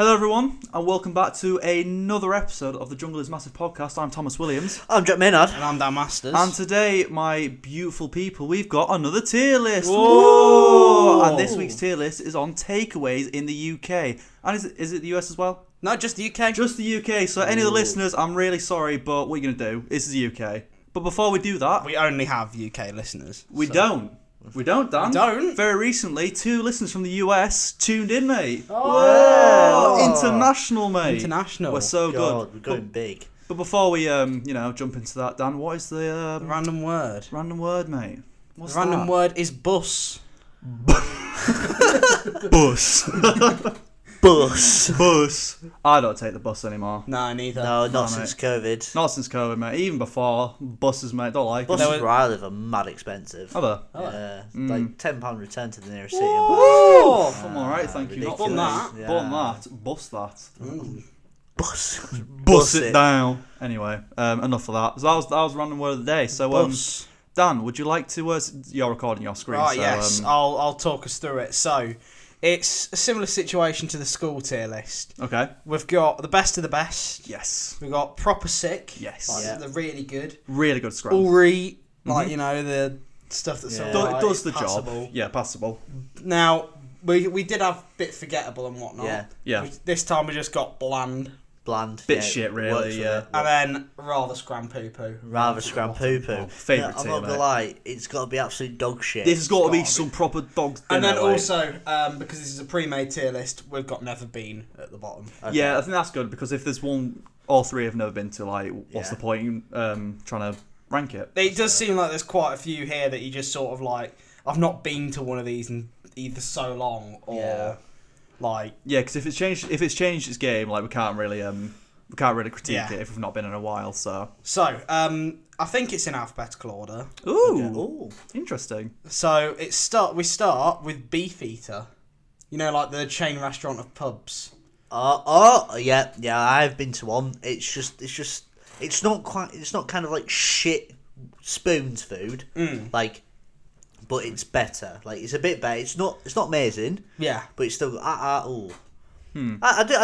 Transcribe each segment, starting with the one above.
Hello everyone, and welcome back to another episode of the Jungle is Massive podcast. I'm Thomas Williams. I'm Jack Maynard. And I'm Dan Masters. And today, my beautiful people, we've got another tier list. Whoa! And this week's tier list is on takeaways in the UK. And is it the US as well? No, just the UK. Just the UK. So any of the listeners, I'm really sorry, but what are you going to do? This is the UK. But before we do that... We only have UK listeners. We don't, Dan. We don't? Very recently, 2 listeners from the US tuned in, mate. Oh! Whoa. International, mate. International. We're so God, good. we're going big. But before we, jump into that, Dan, what is the The random word. random word, mate? What's The random that? word is bus. Bus. Bus. I don't take the bus anymore. No, neither. No, not No, since COVID. Not since COVID, mate. Even before, buses, mate, don't like Buses it. where I live are mad expensive. Are they? Yeah, like £10 return to the nearest city. Oh, I'm alright, thank you. Not ridiculous. fun that. Yeah. Bun that. Bus that. Bus. Bus it down. Anyway, enough of that. So that was random word of the day. So, Bus. Dan, would you like to... you're recording your screen. Right, so, yes. I'll talk us through it. So, it's a similar situation to the school tier list. Okay. We've got the best of the best. Yes. We've got proper sick. Yes. Like, Yeah. they're really good. Really good scrum. Alright. Like, the stuff that's Yeah. alright. Does the passable. job. Yeah, passable. Now, we did have a bit forgettable and whatnot. Yeah. Yeah. This time we just got bland. Bland. Bit yeah, shit, really, works for yeah. me. And then rather scram poo poo. Rather scram poo poo. Favourite I'm tier, not gonna mate. lie, it's got to be absolute dog shit. This has got to be gotta be. some proper dog's And dinner, then like. also, because this is a pre-made tier list, we've got never been at the bottom. Okay. Yeah, I think that's good because if there's one, all three have never been to, like, what's Yeah. the point in trying to rank it? It does seem like there's quite a few here that you just sort of like, I've not been to one of these in either so long or Yeah. like. Yeah, because if it's changed its game, like we can't really critique Yeah. it if we've not been in a while. So, So, I think it's in alphabetical order. ooh, Ooh. interesting. So we start with Beefeater. You know, like the chain restaurant of pubs. Yeah. I've been to one. It's not kind of like shit spoons food. Like, but it's better. Like, it's a bit better. It's not amazing, Yeah. but it's still. I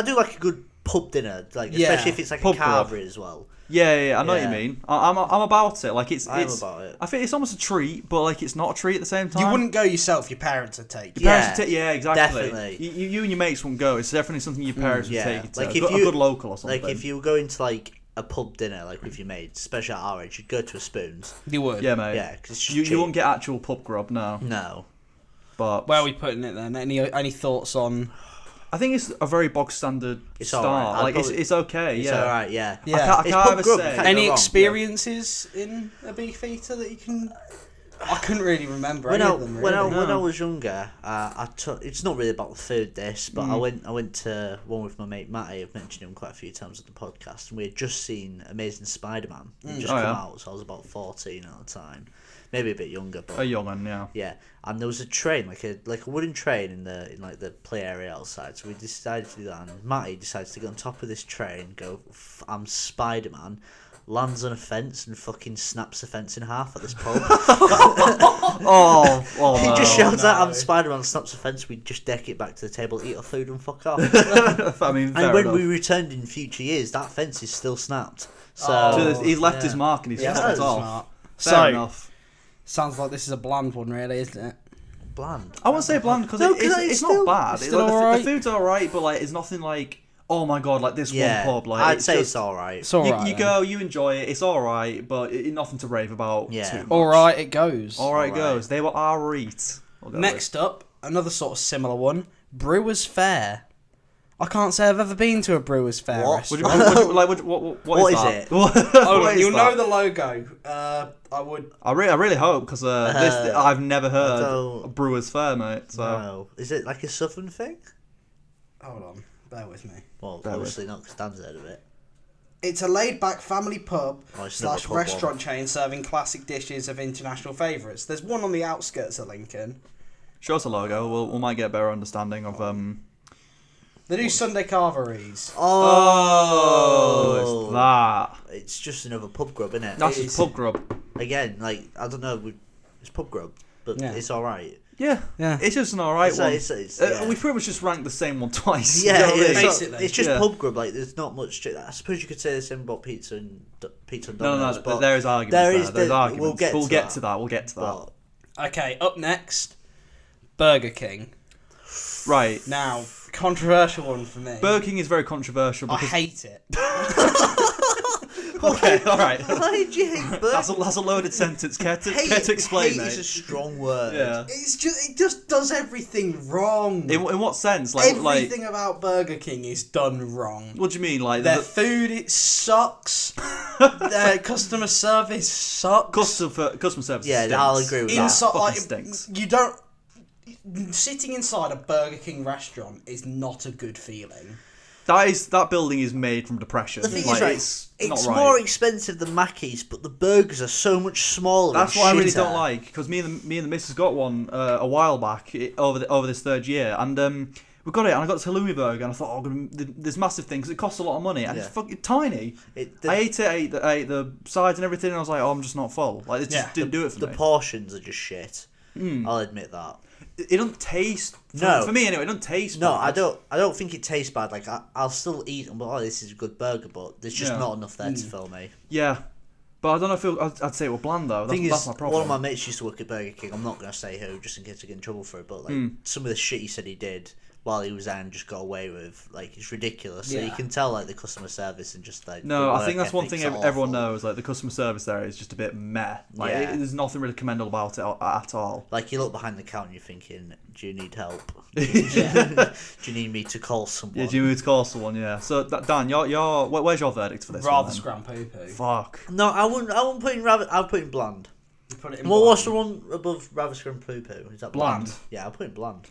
do like a good pub dinner, like Yeah. especially if it's like Pub a grub. carvery as well. Yeah, I know what Yeah. you mean. I'm about it. Like it's I'm about it. I think it's almost a treat, but like it's not a treat at the same time. You wouldn't go yourself, your parents would take you. Your parents Yeah, would yeah, exactly. definitely. You and your mates wouldn't go. It's definitely something your parents would yeah. take you to. Like a if good, you- a good local or something. Like if you were going to like a pub dinner, like with your mates, especially at our age, you'd go to a Spoons. You would. yeah, mate. Yeah, because it's just You cheap. won't get actual pub grub, no. No. But Where are we putting it then? Any thoughts on? I think it's a very bog standard It's start. alright. I'd Like probably- it's okay. It's Yeah. alright, yeah. Yeah. I It's can't pub ever grub, say. you can't Any go wrong. experiences in a Beefeater that you can? I couldn't really remember any of them. Really. When I No. was younger, it's not really about the food. This, but I went to one with my mate Matty. I've mentioned him quite a few times on the podcast, and we had just seen Amazing Spider-Man. It just Oh, come yeah. out, so I was about 14 at the time, maybe a bit younger. But A young one, yeah. yeah, and there was a train, like a wooden train in the play area outside. So we decided to do that, and Matty decided to get on top of this train, go, I'm Spider-Man. Lands on a fence and fucking snaps the fence in half at this pub. Oh He no. just shouts out, no. I'm Spider-Man, snaps the fence, we just deck it back to the table, eat our food and fuck off. I mean, And fair when enough. we returned in future years, that fence is still snapped. So, Oh. He's left yeah. his mark and he's Yeah, fucked that's off. smart. Fair So enough. sounds like this is a bland one, really, isn't it? Bland. I wouldn't say bland because No, it's 'cause it's not still- bad. it's still Like, alright. the food's alright, but like it's nothing like, oh my god, like this Yeah, one pub. Like I'd it's say just, it's alright. It's alright. you go, you enjoy it. It's alright, but nothing to rave about. Yeah. Too much. Alright, it goes. Alright Alright. goes. They were alright. We'll go Next up, another sort of similar one. Brewers Fair. I can't say I've ever been to a Brewers Fair What? with. restaurant. What is that? it? What Hold on, is you'll that? know the logo. I would. I really hope because I've never heard don't- of Brewers Fair, mate. So No. Is it like a southern thing? Hold on, bear with me. Well, Bear obviously not, because Dan's heard of it. It's a laid-back family pub Oh, it's not a / pub restaurant chain serving classic dishes of international favourites. There's one on the outskirts of Lincoln. show us a logo. We might get a better understanding of They do Sunday carveries. Oh, it's that. It's just another pub grub, isn't it? That's It just is. pub grub. Again, like, I don't know, it's pub grub. but it's all right. Yeah, it's just an alright one. Yeah. We pretty much just ranked the same one twice. Yeah, you know what I mean? Basically. It's just pub grub. Like, there's not much. I suppose you could say the same about pizza and Domino's. No, but there is arguments. There's arguments. We'll get to that. We'll get to that. Okay, up next, Burger King. Right. Now, controversial one for me. Burger King is very controversial I because... hate it. Okay, alright. Why do you hate Burger King? That's a loaded sentence. Care to explain, hate mate? is a strong word. Yeah. It just does everything wrong. In what sense? Everything about Burger King is done wrong. What do you mean? Like Their food, it sucks. Their customer service sucks. customer service. Yeah, stinks. I'll agree with that. Inside, Fucking like, stinks. you don't. Sitting inside a Burger King restaurant is not a good feeling. That building is made from depression. The thing Like, is, right, it's not right. more expensive than Mackey's, but the burgers are so much smaller. That's and what I really shitter. don't like, because me and the missus got one a while back over this third year, and we got it, and I got this halloumi burger, and I thought, this massive thing, because it costs a lot of money, and it's fucking tiny. I ate the sides and everything, and I was like, I'm just not full. Like, it just didn't do it for me. The portions are just shit. I'll admit that. It doesn't taste. For me anyway, it doesn't taste. No, bad. I don't think it tastes bad. Like, I'll still eat them, but this is a good burger, but there's just not enough there to fill me. Yeah, but I don't know if I'd say it was bland though. That's my problem. One of my mates used to work at Burger King. I'm not going to say who, just in case I get in trouble for it, but like some of the shit he said he did while he was there and just got away with, like, it's ridiculous. So you can tell, like, the customer service and just like. No, I think that's one ethic's thing awful. everyone knows. Like, the customer service there is just a bit meh. Like, there's nothing really commendable about it at all. Like, you look behind the counter and you're thinking, do you need help? Do you need me to call someone? Yeah, do you need to call someone? Yeah. So Dan, where's your verdict for this? Rather one, scram poo poo. Fuck. No, I wouldn't put in rabbit. I'll put in bland. You put it in What's the one above rabbit scrum poo poo? Is that Bland? Yeah, I'll put in bland.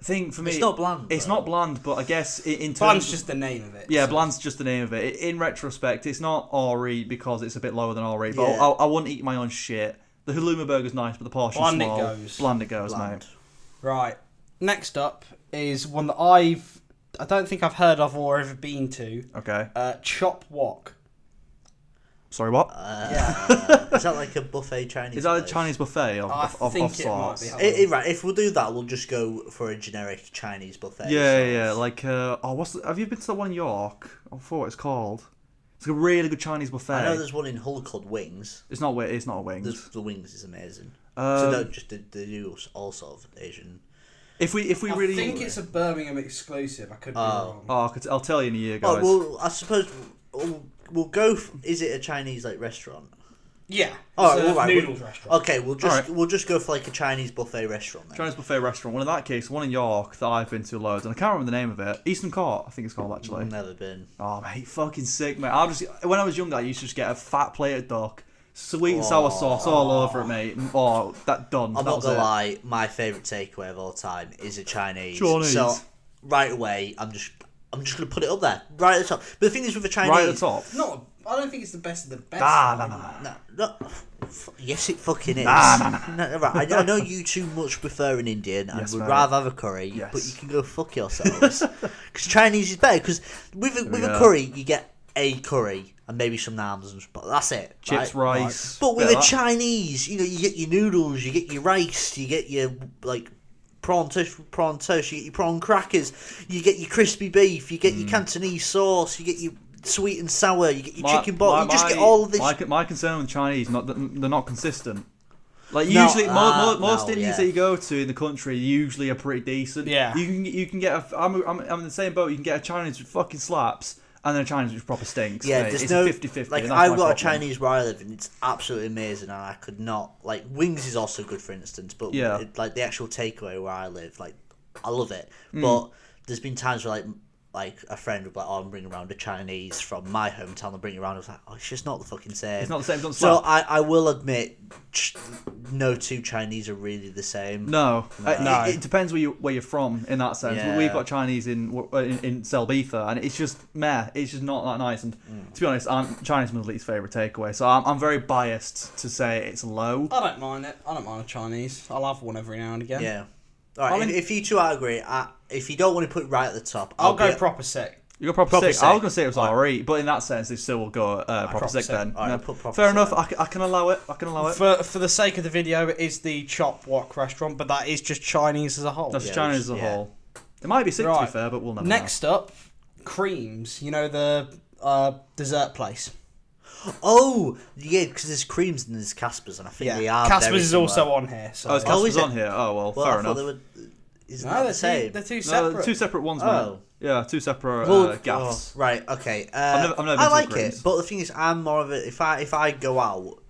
I think for me, It's not bland. It's though. not bland, but I guess in terms. Bland's just the name of it. Yeah, so. bland's just the name of it. In retrospect, it's not RE because it's a bit lower than RE, but Yeah. I wouldn't eat my own shit. The halloumi burger's nice, but the portion's Bland it small. goes. Bland it goes, Bland. mate. Right. Next up is one that I don't think I've heard of or ever been to. Okay. Chop Wok. Sorry, what? Is that like a buffet Chinese? Is that a place? Chinese buffet of think it might sorts? be. Right, if we'll do that, we'll just go for a generic Chinese buffet. Yeah. Like, have you been to the one in York? I forgot what it's called. It's like a really good Chinese buffet. I know there's one in Hull called Wings. It's not a wings. The Wings is amazing. So don't just they do all sort of Asian. If we really, I think it's a Birmingham exclusive. I could be wrong. I'll tell you in a year, guys. Well, I suppose we'll go. Is it a Chinese like restaurant? Yeah. All It's right, a all right. noodles restaurant. Okay, we'll just go for like a Chinese buffet restaurant then. Chinese buffet restaurant. Well, in that case, one in York that I've been to loads, and I can't remember the name of it. Eastern Court, I think it's called actually. I've never been. Oh mate, fucking sick, mate. When I was younger, I used to just get a fat plate of duck, sweet and sour sauce all over it, mate. Oh, that done. I'm that not was gonna it. lie. My favorite takeaway of all time is a Chinese. Chinese. So right away, I'm just gonna put it up there, right at the top. But the thing is with a Chinese, Right at the top. I don't think it's the best of the best. No. Yes, it fucking is. Nah. Right, I know you too much prefer an Indian and Yes, would mate. rather have a curry, Yes. but you can go fuck yourselves. Because Chinese is better. Because with a Yeah. curry, you get a curry and maybe some naans, but that's it. Chips, right? rice. But with bit a of that. Chinese, you get your noodles, you get your rice, you get your like prawn toast, you get your prawn crackers, you get your crispy beef, you get your Cantonese sauce, you get your sweet and sour, you get your chicken bottle, you just get all of this. My concern with Chinese, they're not consistent. Like No, usually, most no, Indians yeah. that you go to in the country usually are pretty decent. Yeah. You can get I'm in the same boat. You can get a Chinese which fucking slaps, and then a Chinese which proper stinks. Yeah, mate. there's It's no 50-50. like and that's I've my got a problem. Chinese where I live and it's absolutely amazing and I could not like Wings is also good for instance, but Yeah. like the actual takeaway where I live, like I love it, Mm. but there's been times where like a friend would be like, oh, I'm bringing around a Chinese from my hometown. I'll bring it around. I was like, oh, it's just not the fucking same. It's not the same. It doesn't So slap. I will admit, no two Chinese are really the same. No, No. It depends where you're from in that sense. Yeah. We've got Chinese in Selbetha, and it's just meh. It's just not that nice. And to be honest, Chinese my least favourite takeaway. So I'm very biased to say it's low. I don't mind it. I don't mind a Chinese. I'll have one every now and again. Yeah. All right. I mean- if you two agree, if you don't want to put it right at the top, I'll go be- proper sick. You got proper sick. I was gonna say it was alright, but in that sense, they still will go proper sick then. Fair enough. I can allow it. For the sake of the video, it is the Chop Wok restaurant, but that is just Chinese as a whole. That's Chinese as a whole. It might be sick to be fair, but we'll never know. Next up, Creams. You know the dessert place. Oh, yeah, because there's Creams and there's Casper's, and I think they are. Casper's is also on here. So. Oh, Casper's on here. Oh well, fair enough. Isn't that the same? They're two separate. No, two separate ones, mate. Yeah, two separate gaffs. Oh, right, okay. I've never been I to like Creams. it, but the thing is, I'm more of a... If I go out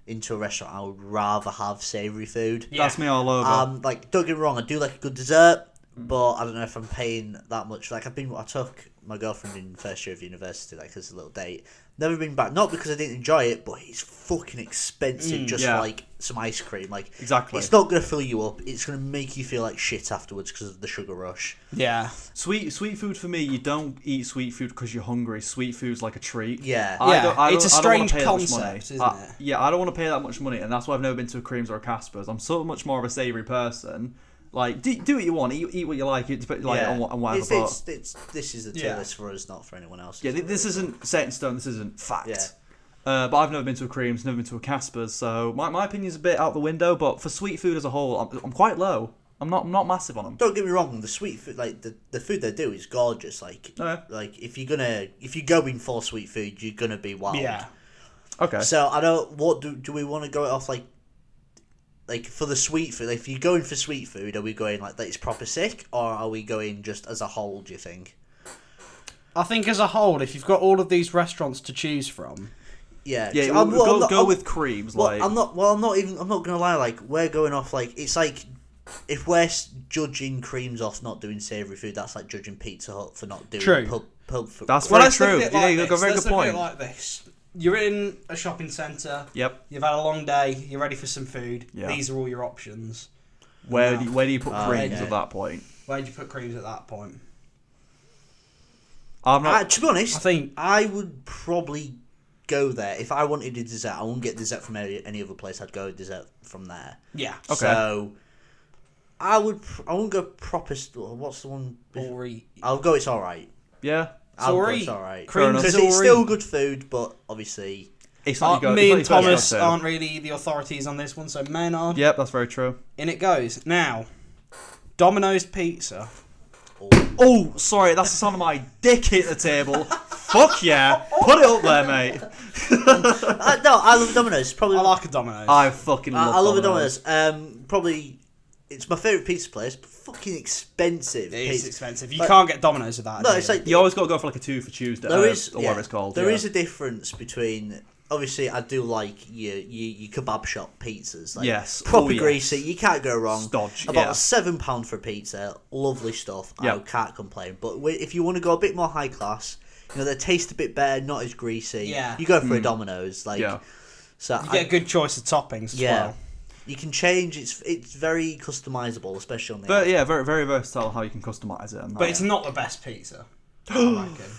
into a restaurant, I would rather have savoury food. Yeah. That's me all over. Like, don't get me wrong, I do like a good dessert, but I don't know if I'm paying that much. Like, I took my girlfriend in first year of university, like, as a little date. Never been back, not because I didn't enjoy it, but it's fucking expensive, just like some ice cream. Like, exactly. It's not going to fill you up, it's going to make you feel like shit afterwards because of the sugar rush. Yeah. Sweet food for me, you don't eat sweet food because you're hungry. Sweet food's like a treat. Yeah. It's a strange concept, isn't it? Yeah, I don't want to pay that much money, and that's why I've never been to a Creams or a Casper's. I'm so much more of a savoury person. Like, do what you want, eat what you like, on whatever. This is the tier list for us, not for anyone else. Yeah, this isn't set in stone, this isn't fact. Yeah. But I've never been to a Creams, never been to a Casper's, so my opinion's a bit out the window, but for sweet food as a whole, I'm quite low. I'm not massive on them. Don't get me wrong, the sweet food, like, the food they do is gorgeous. Like, like if you're going for sweet food, you're gonna be wild. Yeah. Okay. So, do we want to go off, like for the sweet food, like if you're going for sweet food, are we going like that it's proper sick, or are we going just as a whole, do you think? I think as a whole, if you've got all of these restaurants to choose from. Yeah. Go with Creams. I'm not gonna lie, like we're going off like, it's like if we're judging Creams off not doing savoury food, that's like judging Pizza Hut for not doing pub food. That's very true. Yeah, you've got a very good point. Like this. You're in a shopping centre. Yep. You've had a long day. You're ready for some food. Yep. These are all your options. Where do you put Creams at that point? Where do you put Creams at that point? To be honest, I would probably go there. If I wanted a dessert, I wouldn't get dessert from any other place. I'd go dessert from there. Yeah. Okay. So I wouldn't go proper. What's the one? I'll go. It's all right. Yeah. It's all right. Because it's still good food, but obviously it's not. Me and Thomas aren't really the authorities on this one, so Maynard. Yep, that's very true. In it goes. Now, Domino's Pizza. Oh, sorry, that's the sound of my dick hitting the table. Fuck yeah, put it up there, mate. No, I love Domino's. Probably I like a Domino's. I fucking love. I love a Domino's. Probably. It's my favourite pizza place, but fucking expensive. It is expensive. You can't get Domino's with that. No, it's like you always got to go for like a 2 for Tuesday. Or whatever it's called. There is a difference between. Obviously, I do like your kebab shop pizzas. Like, yes, proper greasy. You can't go wrong. Stodge. About £7 for a pizza. Lovely stuff. Yep. I can't complain. But if you want to go a bit more high class, they taste a bit better, not as greasy. Yeah. You go for a Domino's. So you get a good choice of toppings as well. You can change. It's very customizable, especially on the. But yeah, very very versatile how you can customize it. But it's not the best pizza. I reckon.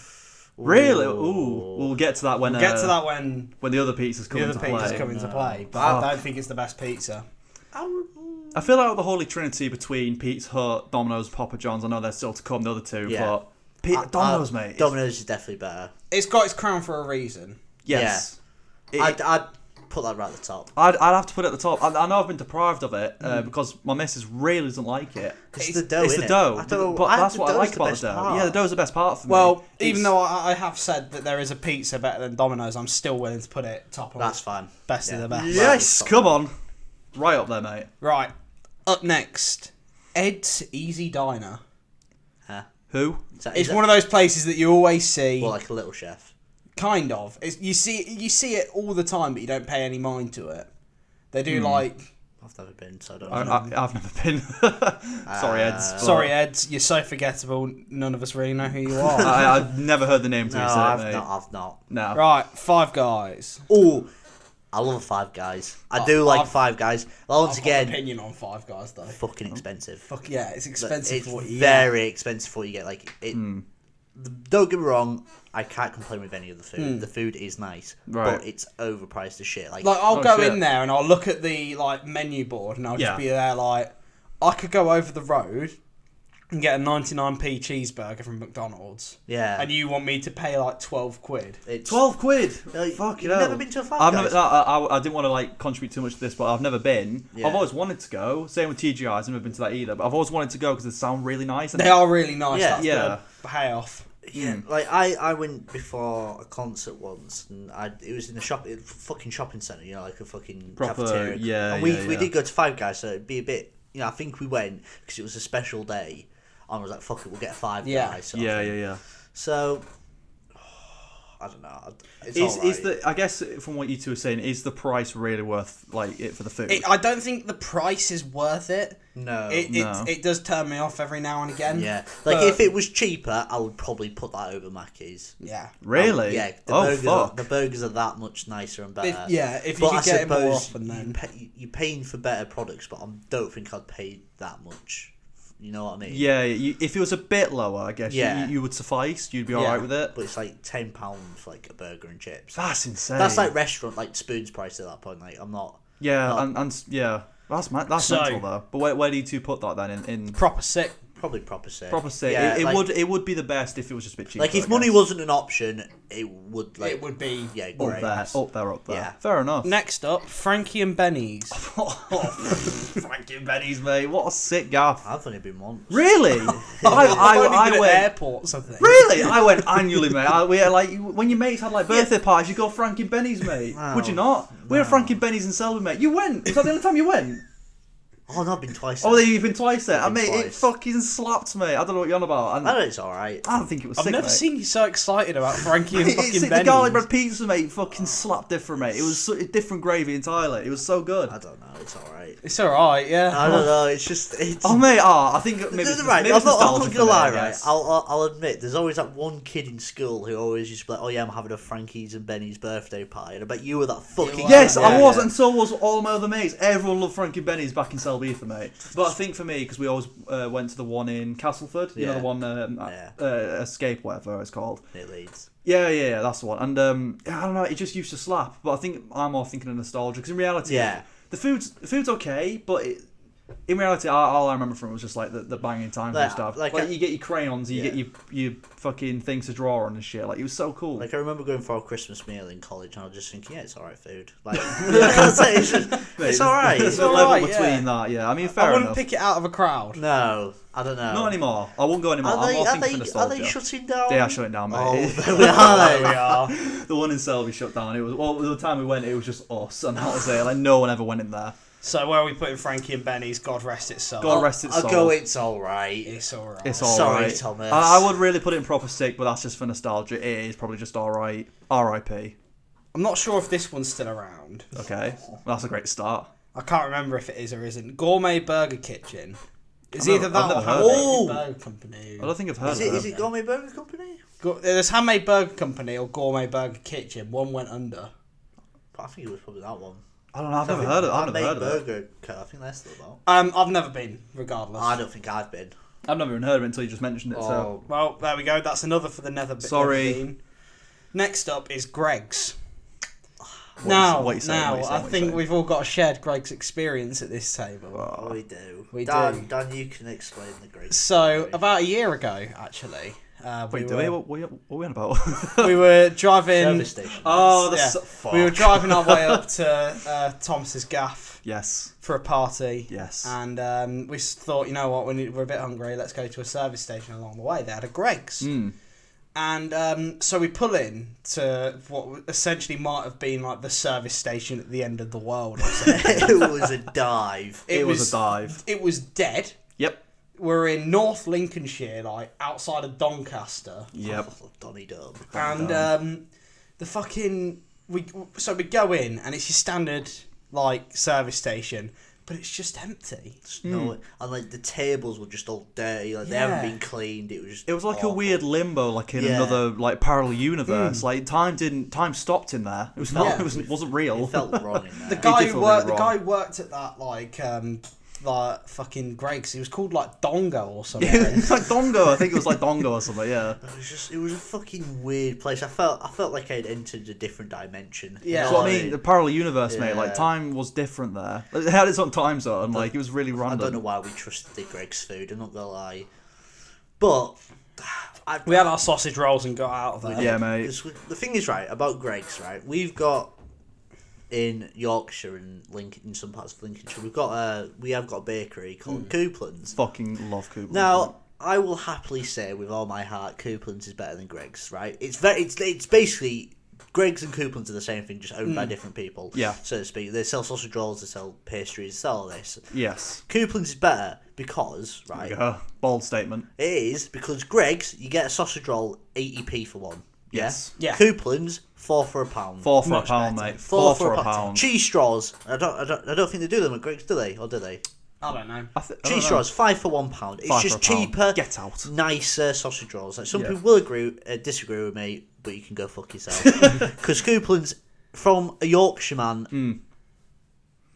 Really? Ooh, we'll get to that when. We'll get to that when the other pizzas come into play. But I don't think it's the best pizza. I feel like the holy trinity between Pizza Hut, Domino's, Papa John's. I know they're still to come, the other two, but Domino's, mate. Domino's is definitely better. It's got its crown for a reason. Yes. Yeah. I'd put that right at the top. I'd have to put it at the top. I know I've been deprived of it because my missus really doesn't like it. It's the dough. It's the dough. But that's what I like about the dough. Part. Yeah, the dough's the best part for me. Well, even though I have said that there is a pizza better than Domino's, I'm still willing to put it top. That's fine. Best of the best. Yes, come on. Right up there, mate. Right. Up next, Ed's Easy Diner. Huh? Who? It's one of those places that you always see. Well, like a Little Chef. Kind of. You see it all the time, but you don't pay any mind to it. They do like. I've never been, so I don't know. I've never been. Sorry, Eds. Sorry, Eds. You're so forgettable. None of us really know who you are. I've never heard the name to I've not. No. Right, Five Guys. Oh, I love Five Guys. I do like Five Guys. Once again, an opinion on Five Guys though. Fucking expensive. Fuck yeah, it's expensive. It's very expensive for what you get. Like it. Don't get me wrong, I can't complain with any of the food. The food is nice, but it's overpriced as shit. Like I'll go in there and I'll look at the menu board and I'll just be there like, I could go over the road and get a 99p cheeseburger from McDonald's. Yeah. And you want me to pay like 12 quid? It's 12 quid. Fuck, You've never been to a Five Guys? I didn't want to like contribute too much to this, but I've never been. Yeah. I've always wanted to go. Same with TGI. I've never been to that either. But I've always wanted to go because they sound really nice. They are really nice. Yeah. That's the payoff. Yeah, like I went before a concert once, and it was in a fucking shopping centre, you know, like a fucking Proper, cafeteria. yeah. And we did go to Five Guys, so it'd be a bit, you know, I think we went because it was a special day, and I was like, fuck it, we'll get a Five Guys. Sort of thing. Yeah. So, I don't know. It's is the I guess from what you two are saying, is the price really worth like it for the food? I don't think the price is worth it. No. It does turn me off every now and again. Yeah, like if it was cheaper, I would probably put that over Mackey's. Yeah. Really? Yeah. The burgers are that much nicer and better. If you could get it more often, then you're paying for better products, but I don't think I'd pay that much. You know what I mean? Yeah. If it was a bit lower, I guess you would suffice. You'd be alright with it. But it's like £10 for like a burger and chips. That's insane. That's like restaurant, like Spoon's price at that point. Like I'm not. Yeah, and yeah. That's mental though. But where do you two put that then? In proper sick. Probably proper sick. Proper sick. Yeah, It would be the best if it was just a bit cheaper. Like if money wasn't an option, it would be great. Up there. Yeah. Fair enough. Next up, Frankie and Benny's. Frankie and Benny's, mate. What a sick gaff. I've only been once. Really? I went at airports, I think. Really? I went annually, mate. We had, like when your mates had like birthday parties, you go Frankie and Benny's, mate. No, Would you not? We had Frankie and Benny's in Selby, mate. You went. Was that the only time you went? Oh, no, I've been twice. Oh, you've been twice there. I've been It twice. fucking slapped, mate. I don't know what you're on about. I know it's alright. I don't think it was sick, I've never mate. seen you so excited about Frankie and fucking The Benny's. garlic bread pizza, mate, fucking slapped different, mate. It was a different gravy entirely. It was so good. I don't know. It's alright. It's alright, yeah. I don't know. It's just. Oh, mate, I think maybe it's right. maybe I'm it's not nostalgia gonna for lie, me, I right? guess. I'll admit, there's always that one kid in school who always used to be like, "Oh yeah, I'm having a Frankie's and Benny's birthday party," and I bet you were that fucking. Yes, kid. I was, and so was all my other mates. Everyone loved Frankie Benny's back in Selby, mate. But I think for me, because we always went to the one in Castleford, you know, the one Escape, whatever it's called. Near Leeds. Yeah, that's the one. And I don't know, it just used to slap. But I think I'm more thinking of nostalgia, because in reality, the food's okay, but in reality, all I remember from it was just like the banging times and stuff. Like you get your crayons, you get your fucking things to draw on and shit. Like it was so cool. Like I remember going for a Christmas meal in college, and I was just thinking, it's alright food. Like it's alright. There's a level between that. Yeah, I mean, fair enough. I wouldn't pick it out of a crowd. No, I don't know. Not anymore. I won't go anymore. I'm more thinking for nostalgia. Are they shutting down? They are shutting down, mate. Oh, we are. The one in Selby shut down. It was the time we went. It was just us, and that was it. Like no one ever went in there. So where are we putting Frankie and Benny's? God rest its soul. God rest its soul. I'll go. It's alright. It's alright. It's alright. Sorry, Thomas. I would really put it in proper sick, but that's just for nostalgia. It is probably just alright. R.I.P. I'm not sure if this one's still around. Okay, that's a great start. I can't remember if it is or isn't. Gourmet Burger Kitchen. It's either that or Handmade Burger Company. I don't think I've heard of it. Is it Gourmet Burger Company? There's Handmade Burger Company or Gourmet Burger Kitchen. One went under. I think it was probably that one. I don't know. I've never heard of it. Burger Co. I think they're still about. I've never been, regardless. I don't think I've been. I've never even heard of it until you just mentioned it. So well, there we go. That's another for the Nether. Sorry. Next up is Greg's. I think we've all got a shared Greg's experience at this table. Oh, we do. We Dan, do. Dan, you can explain the Greg's. So about a year ago, actually. What we on about? We were driving. Service station. Oh, fuck. We were driving our way up to Thomas's gaff. Yes. For a party. Yes. And we thought, you know what, we're a bit hungry. Let's go to a service station along the way. They had a Greg's. And so we pull in to what essentially might have been like the service station at the end of the world. Or something. It was a dive. It was a dive. It was dead. Yep. We're in North Lincolnshire, like outside of Doncaster. Yep. Donny Dub. And we go in and it's your standard like service station. But it's just empty. And like the tables were just all dirty. Like they haven't been cleaned. It was like awful. a weird limbo, like in another like parallel universe. Like time stopped in there. It wasn't real. It felt wrong in there. The guy who worked at that like fucking Greg's. He was called like Dongo or something. Like Dongo. I think it was like Dongo or something. Yeah. It was a fucking weird place. I felt like I'd entered a different dimension. Yeah. So I mean, the parallel universe, mate. Like time was different there. It had its own time zone. Like it was really random. I don't know why we trusted the Greg's food. I'm not gonna lie. But we had our sausage rolls and got out of there. Yeah, mate. The thing is, right, about Greggs, right, we've got in Yorkshire and Lincoln, in some parts of Lincolnshire, we have got a bakery called Couplands. Fucking love Couplands. Now, I will happily say with all my heart, Couplands is better than Greggs, right? It's basically Greggs and Couplands are the same thing, just owned by different people, Yeah. so to speak. They sell sausage rolls, they sell pastries, they sell all this. Yes. Couplands is better because, right, Bold statement. it is because Greggs, you get a sausage roll 80p for one. Yeah? Yes. Yeah. Couplands, 4 for a pound. 4 for Much a pound, better. mate. 4 for a pound. Cheese straws. I don't think they do them at Greggs, do they? Or do they? I don't know. Cheese straws, 5 for £1. It's 5 just for a pound. cheaper. Get out. Nicer sausage rolls. Like some Yeah. people will disagree with me, but you can go fuck yourself. Because Couplands, from a Yorkshire man,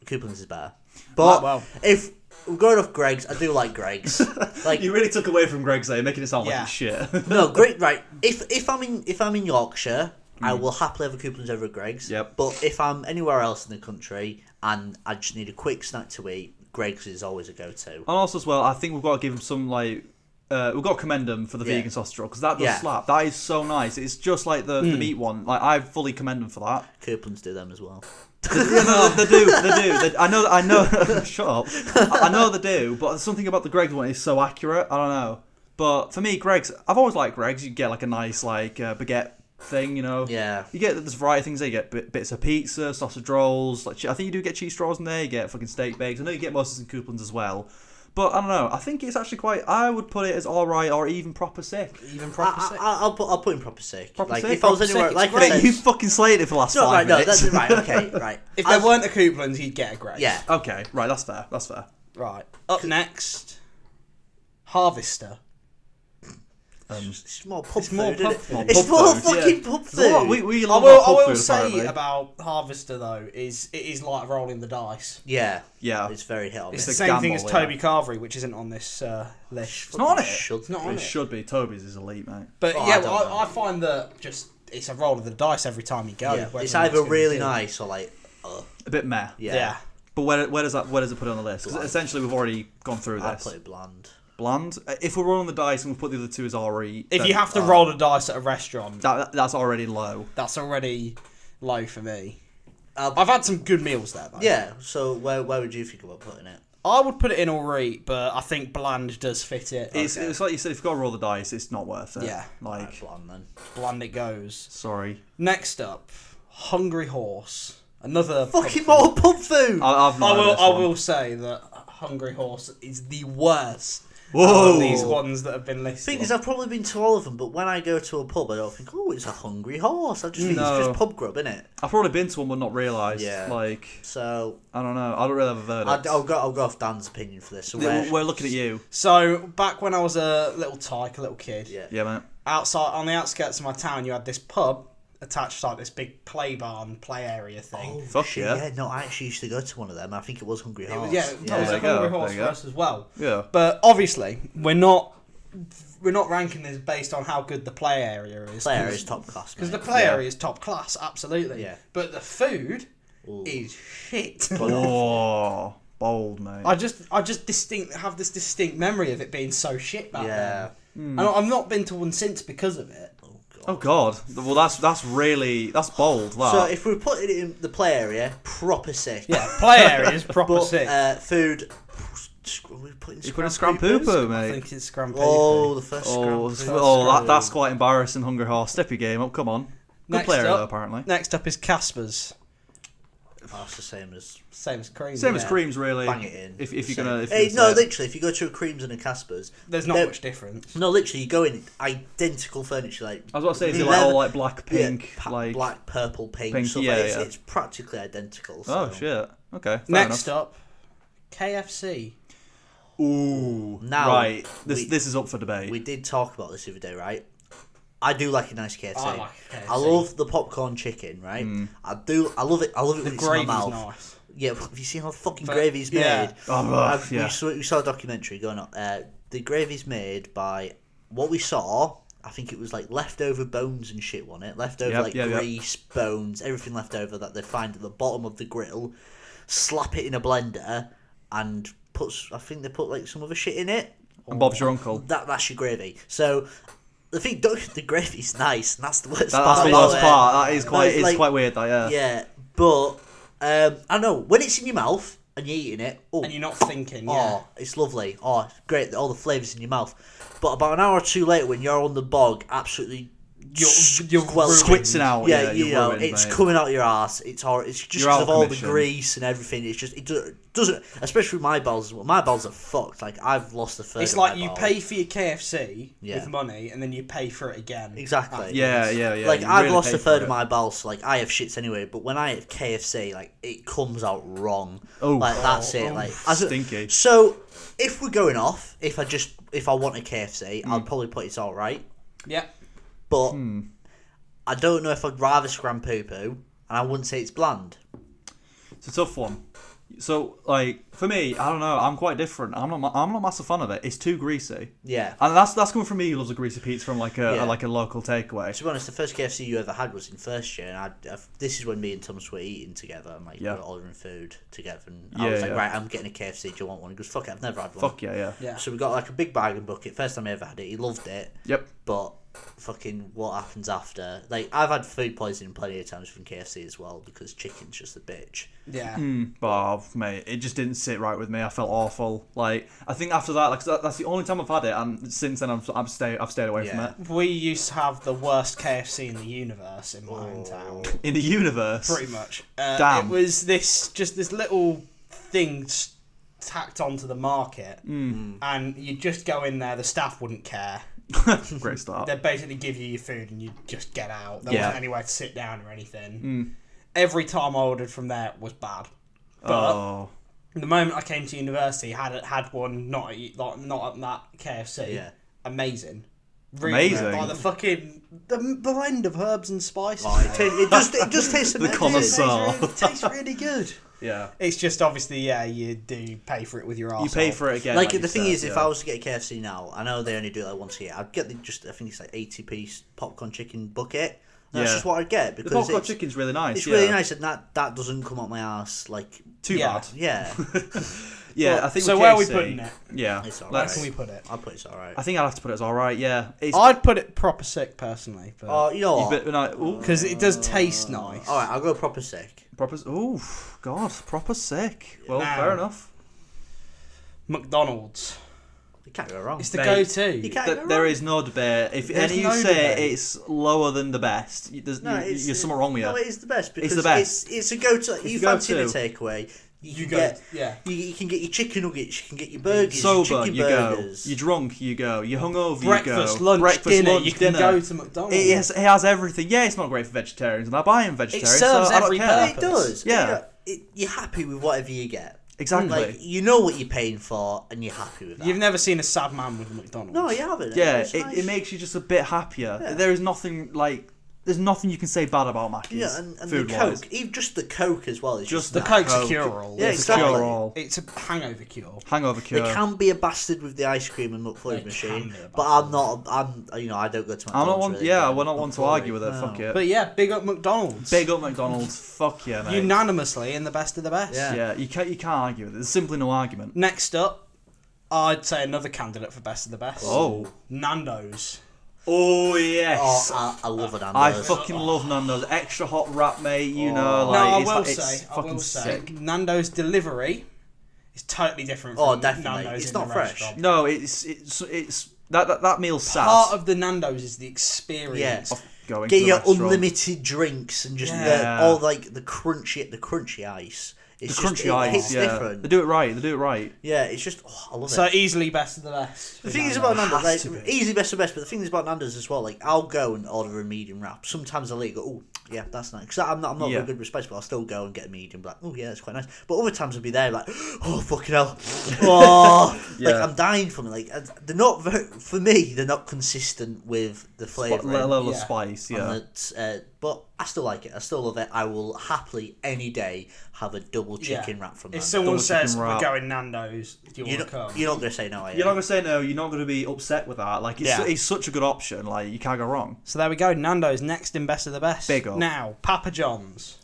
Couplands is better. But Well. if we're going off Greggs, I do like Greggs. Like You really took away from Greg's there, making it sound like Yeah. it's shit. no, great. Right. If I'm in Yorkshire, I will happily have a Couplands over at Greggs. Yep. But if I'm anywhere else in the country and I just need a quick snack to eat, Greggs is always a go-to. And also as well, I think we've got to give him some we've got to commend him for the vegan sausage roll because that does slap. That is so nice. It's just like the meat one. Like I fully commend him for that. Couplands do them as well. Yeah, no, they do. I know. Shut up. I know they do, but something about the Greggs one is so accurate. I don't know. But for me, Greggs, I've always liked Greggs. You get like a nice baguette thing, you know. Yeah. You get this variety of things. There. You get bits of pizza, sausage rolls. Like I think you do get cheese straws in there. You get fucking steak bakes. I know you get most of the Couplands as well. But I don't know. I think it's actually quite. I would put it as alright or even proper sick. Even proper sick. I'll put in proper sick. Proper like sick, if I was proper anywhere, sick, like it's I great. said, You fucking slayed it for the last 5 minutes. that's right. Okay, right. If there weren't a Couplands, you'd get a Greggs. Yeah. Okay, right. That's fair. That's fair. Right. Up next, Harvester. It's more pub It's more food, pub isn't food. it? It's Pub more food, fucking yeah. pub There's a lot- food. we I love will, our I pub will food, say apparently. about Harvester though is it is like rolling the dice. Yeah. Yeah. It's very hit or It's miss. the a same thing gamble, as yeah. Toby Carvery, which isn't on this list. It's not on it. Should not on It it. should be. Toby's is elite, mate. But Oh, yeah, I don't know. I find that just it's a roll of the dice every time you go. Yeah. whether It's or not either gonna really be. nice or like, A bit meh. Yeah. But where does it put it on the list? Because Bland. essentially we've already gone through I this. put it bland. Bland. If we're rolling the dice and we put the other two as already, If you have to roll the dice at a restaurant, that's already low. that's already low for me. I'll- I've had some good meals there though. Yeah. So where would you think about putting it? I would put it in alright, but I think bland does fit it. It's like you said. If you've got to roll the dice, it's not worth it. Yeah. Like, Right, bland then. Bland it goes. sorry. Next up, Hungry Horse. Another Fucking pub more pub food. I've not heard of this I one. will say that Hungry Horse is the worst Whoa. of these ones that have been listed. Thing is, I've probably been to all of them, but when I go to a pub, I don't think, oh, it's a hungry horse. I just think No. it's just pub grub, innit? I've probably been to one but not realised. Yeah. Like, So I don't know. I don't really have a verdict. I'll go off Dan's opinion for this. So where, We're looking at you. So back when I was a little tyke, a little kid, yeah. Yeah, mate. outside on the outskirts of my town, you had this pub attached to like this big play barn, play area thing. Fuck shit, yeah. No, I actually used to go to one of them. I think it was Hungry It Horse. was, yeah, it there was a you go, Hungry Horse there you for go. us as well. Yeah. But obviously, we're not ranking this based on how good the play area is. Play area is top class, Because the mate. play Yeah. area is top class, absolutely. Yeah. But the food Ooh. is shit. Oh, bold, mate. I just have this distinct memory of it being so shit back Yeah. then. And I've not been to one since because of it. Oh God. Well, that's bold. That. So if we're putting it in the play area, proper sick. Yeah, play area is proper But sick. food. We're putting you put a scram scram poo poopers? poo, I mate. think it's scram Oh, the first Oh, scram that's quite embarrassing. Hungry Horse. Step your game up. Come on. Good Next player up- though, apparently. Next up is Casper's. Oh, it's the same as Same as cream. Same yeah. as creams, really. bang it in. If you're Same. gonna. If Hey, you're no, gonna say it. literally, if you go to a Creams and a Casper's, There's not They're- much difference. no, literally, you go in identical furniture, like I was about to say, is it like all like black, pink, like. black, purple, pink, Pink, stuff yeah, like that. yeah. It's practically identical. Oh so. shit. Okay. Fair Next enough. up, KFC. Ooh. Now, right. This we- this is up for debate. We did talk about this the other day, right? I do like a nice KFC. I like KFC. I love the popcorn chicken, right? I love it. I love it The when it's in my gravy's mouth. nice. Yeah, have you seen how the fucking But- gravy's yeah. made? Oh, yeah. We saw a documentary going on. The gravy's made by what we saw. I think it was like leftover bones and shit on it. Leftover Yep. grease, bones, everything left over that they find at the bottom of the grill. Slap it in a blender and I think they put like some other shit in it. And Bob's your uncle. That's your gravy. So the thing, the gravy's nice, and that's the worst That's part. the worst part. That is quite weird. That Yeah, but I don't know, when it's in your mouth and you're eating it, and you're not thinking. Yeah. Oh, it's lovely. Oh, it's great. All the flavours in your mouth. But about an hour or two later, when you're on the bog, absolutely. You're squitzing out. Yeah, ruined, it's mate. coming out your arse. It's horrible. It's just because of all the grease and everything. It's just it doesn't. Especially with my bowels. My bowels are fucked. Like I've lost a third. It's of like my you bowel. pay for your KFC with money, and then you pay for it again. Exactly. Yeah. Like you I've really lost pay a third for of my bowels. So like I have shits anyway. But when I have KFC, like it comes out wrong. Oh, like that's it. Like stinky. So if we're going off, if I want a KFC, I'll probably put it's all right. Yeah. But I don't know if I'd rather scram poo poo, and I wouldn't say it's bland. It's a tough one. So, like, for me, I don't know. I'm quite different. I'm not a massive fan of it. It's too greasy. Yeah. And that's coming from me who loves a greasy pizza from like a local takeaway. To be honest, the first KFC you ever had was in first year, and this is when me and Thomas were eating together, and like we were ordering food together, and I was like, right, I'm getting a KFC. Do you want one? He goes, fuck it, I've never had one. Fuck yeah. So we got like a big bargain bucket. First time I ever had it, he loved it. Yep. But fucking what happens after? Like I've had food poisoning plenty of times from KFC as well because chicken's just a bitch. Yeah. But mate, it just didn't sit right with me. I felt awful. Like I think after that, like that's the only time I've had it, and since then I've stayed away from it. We used to have the worst KFC in the universe in my hometown. In the universe, Pretty much. Damn. It was this little thing tacked onto the market, and you just go in there. The staff wouldn't care. Great start. They'd basically give you your food and you just get out. There wasn't anywhere to sit down or anything. Every time I ordered from there was bad. But the moment I came to university, had one not at that KFC. Yeah. Amazing. Really Amazing. Like the fucking the blend of herbs and spices. It just tastes The amazing. connoisseur. It tastes really good. Yeah. It's just obviously you do pay for it with your arsehole. You pay for it again. Like the you thing said, is, if I was to get a KFC now, I know they only do it like once a year. I'd get I think it's like 80-piece popcorn chicken bucket. That's just what I'd get because the popcorn chicken's really nice. It's really nice, and that doesn't come up my ass like too bad. Yeah. Yeah, I think. So with where KFC, are we putting it? Yeah, It's all Where right. can we put it? I'd put it's alright. I think I'd have to put it as all right. Yeah, I'd put it proper sick personally, but Oh, you know what? because it does taste nice. Alright, I'll go proper sick. Proper. Oh God, proper sick. Well, Now- fair enough. McDonald's. You can't go wrong. It's the Mate, go-to. You can't go wrong. There is no debate. If There's any of you no say debate. it's lower than the best, there's something wrong with you. No, it is the best because It's the best. It's a go-to. You the fancy go-to. the takeaway. You go- get yeah. You can get your chicken nuggets. You can get your burgers. Sober, your chicken you burgers. go. You're drunk, you go. You're hungover, Breakfast, you go. lunch, Breakfast, dinner. lunch, You can dinner. go to McDonald's. It has everything. Yeah, it's not great for vegetarians, and I buy in vegetarians. serves so I don't every care. It does. Yeah. You're happy with whatever you get. Exactly. Like you know what you're paying for, and you're happy with that. You've never seen a sad man with a McDonald's. No, you haven't. Yeah, It's nice. it makes you just a bit happier. Yeah. There is nothing like. There's nothing you can say bad about Mackey's. Yeah, and the food-wise. Coke, even just the Coke as well. Is Just The that Coke's a Coke. cure-all. Yeah, It's a exactly. cure-all. It's a hangover cure. Hangover cure. They can be a bastard with the ice cream and McFlurry They can machine, be a but I'm not. I don't go to McDonald's. I'm not one. really, Yeah, but we're not one to McFlurry, argue with it. no. Fuck it. But yeah, big up McDonald's. Big up McDonald's. Fuck yeah, mate. Unanimously in the best of the best. Yeah. Yeah, you can't argue with it. There's simply no argument. Next up, I'd say another candidate for best of the best. Oh. Nando's. Oh yes. Oh, I love it. I fucking love Nando's. Extra hot wrap, mate. You know, No, like I it's will like- it's say, fucking sick. Nando's delivery is totally different from Oh, definitely. Nando's It's in not the fresh. restaurant. No, it's that meal's sad. Part of the Nando's is the experience. Yeah. Going Get to the your restaurant. unlimited drinks and just Yeah. all like the crunchy ice. The It's crunchy just, it ice. hits Yeah, different. they do it right. They do it right. Yeah, it's just I love So it. easily best of the best. The for thing is Nando's. about Nando's, Has like to be. easily best of best, but the thing is about Nando's as well. Like I'll go and order a medium wrap. Sometimes I'll go, oh yeah, that's nice. Because I'm not Yeah. very good respect, but I'll still go and get a medium. Like oh yeah, that's quite nice. But other times I'll be there like oh fucking hell, oh Yeah. like I'm dying from it. Like they're not for me. They're not consistent with the flavour. Level of Yeah. spice. Yeah. But I still like it. I still love it. I will happily any day have a double chicken wrap from If Nando's. someone Double chicken says we're wrap. going Nando's, do you You're want to not, come? you're not going to say no, are you? You're not gonna say no. You're not gonna be upset with that. Like it's such a good option. Like you can't go wrong. So there we go. Nando's next in best of the best. Big up. Now, Papa John's.